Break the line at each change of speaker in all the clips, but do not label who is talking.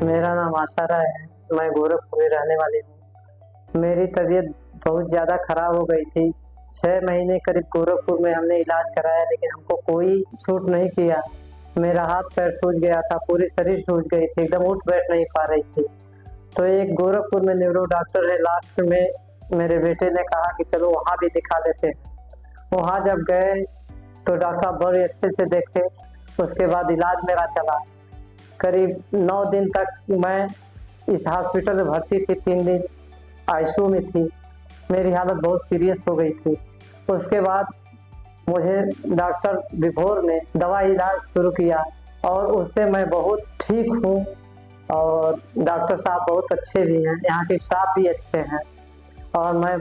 मेरा नाम आशारा है। मैं गोरखपुर में रहने वाली हूँ। मेरी तबीयत बहुत ज़्यादा खराब हो गई थी। 6 महीने करीब गोरखपुर में हमने इलाज कराया, लेकिन हमको कोई सूट नहीं किया। मेरा हाथ पैर सूज गया था, पूरी शरीर सूज गई थी, एकदम उठ बैठ नहीं पा रही थी। तो एक गोरखपुर में न्यूरो डॉक्टर है, लास्ट में मेरे बेटे ने कहा कि चलो वहाँ भी दिखा लेते हैं। वहाँ जब गए तो डॉक्टर साहब बड़े अच्छे से देखे। उसके बाद इलाज मेरा चला। करीब 9 दिन तक मैं इस हॉस्पिटल में भर्ती थी, 3 दिन आईसीयू में थी। मेरी हालत बहुत सीरियस हो गई थी। उसके बाद मुझे डॉक्टर विभोर ने दवा इलाज शुरू किया और उससे मैं बहुत ठीक हूँ। और डॉक्टर साहब बहुत अच्छे भी हैं, यहाँ के स्टाफ भी अच्छे हैं और मैं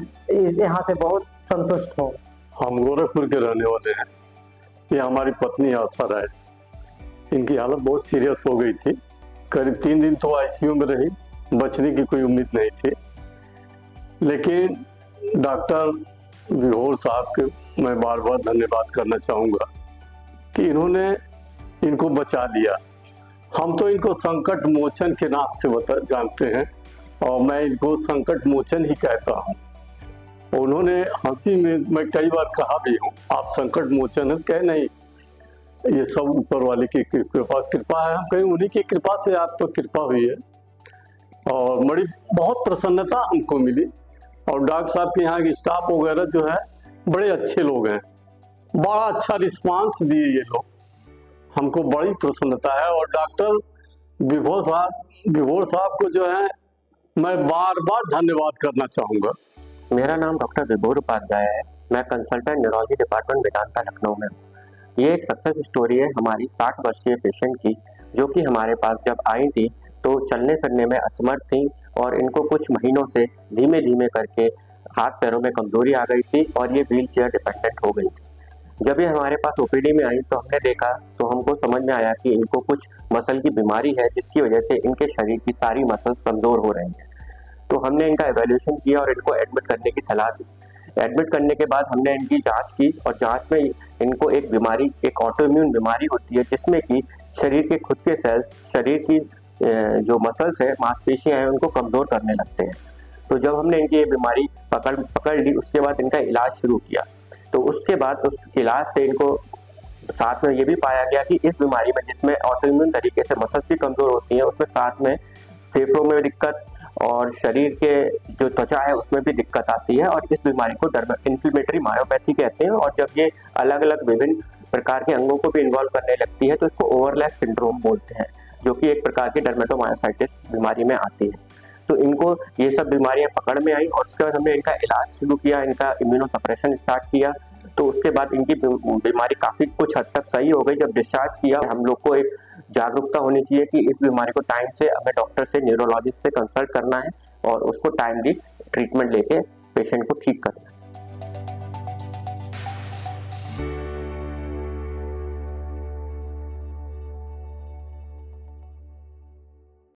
यहाँ से बहुत संतुष्ट हूँ।
हम गोरखपुर के रहने वाले हैं। ये हमारी पत्नी आशा है। इनकी हालत बहुत सीरियस हो गई थी। करीब 3 दिन तो आईसीयू में रही, बचने की कोई उम्मीद नहीं थी। लेकिन डॉक्टर विभोर साहब के मैं बार बार धन्यवाद करना चाहूँगा कि इन्होंने इनको बचा लिया। हम तो इनको संकट मोचन के नाम से जानते हैं और मैं इनको संकट मोचन ही कहता हूँ। उन्होंने हंसी में मैं कई बार कहा भी हूँ, आप संकट मोचन है, कह नहीं, ये सब ऊपर वाले की कृपा है। हम कहीं उन्हीं की कृपा से आप पर कृपा हुई है और बड़ी बहुत प्रसन्नता हमको मिली। और डॉक्टर साहब के यहाँ के स्टाफ वगैरह जो है बड़े अच्छे लोग हैं, बड़ा अच्छा रिस्पांस दिए ये लोग, हमको बड़ी प्रसन्नता है। और डॉक्टर विभोर साहब को जो है मैं बार बार धन्यवाद करना चाहूँगा।
मेरा नाम डॉक्टर विभोर उपाध्याय है। मैं consultant neurology department Vedanta Lucknow में हूँ। ये एक सक्सेस स्टोरी है हमारी 60 वर्षीय पेशेंट की, जो कि हमारे पास जब आई थी तो चलने फिरने में असमर्थ थी और इनको कुछ महीनों से धीमे धीमे करके हाथ पैरों में कमजोरी आ गई थी और ये व्हील चेयर डिपेंडेंट हो गई थी। जब ये हमारे पास ओपीडी में आई तो हमने देखा तो हमको समझ में आया कि इनको कुछ मसल की बीमारी है, जिसकी वजह से इनके शरीर की सारी मसल्स कमजोर हो रही हैं। तो हमने इनका एवेल्यूएशन किया और इनको एडमिट करने की सलाह दी। एडमिट करने के बाद हमने इनकी जांच की और जांच में इनको एक बीमारी, एक ऑटोइम्यून बीमारी होती है, जिसमें कि शरीर के खुद के सेल्स, शरीर की जो मसल्स है, मांसपेशियां हैं, उनको कमजोर करने लगते हैं। तो जब हमने इनकी ये बीमारी पकड़ ली, उसके बाद इनका इलाज शुरू किया। तो उसके बाद उस इलाज से इनको साथ में ये भी पाया गया कि इस बीमारी में, जिसमें ऑटोइम्यून तरीके से मसल्स भी कमजोर होती हैं, उसमें साथ में फेफड़ों में दिक्कत और शरीर के जो त्वचा है उसमें भी दिक्कत आती है। और इस बीमारी को इन्फ्लेमेटरी मायोपैथी कहते हैं। और जब ये अलग अलग विभिन्न प्रकार के अंगों को भी इन्वॉल्व करने लगती है तो इसको ओवरलैप सिंड्रोम बोलते हैं, जो कि एक प्रकार की डर्मेटोमायोसाइटिस बीमारी में आती है। तो इनको ये सब बीमारियां पकड़ में आई और उसके बाद हमने इनका इलाज शुरू किया, इनका इम्यूनोसप्रेशन स्टार्ट किया। तो उसके बाद इनकी बीमारी काफी कुछ हद तक सही हो गई। जब डिस्चार्ज किया, हम लोग को एक जागरूकता होनी चाहिए कि इस बीमारी को टाइम से हमें डॉक्टर से, न्यूरोलॉजिस्ट से कंसल्ट करना है और उसको टाइमली ट्रीटमेंट लेके पेशेंट को ठीक करना है।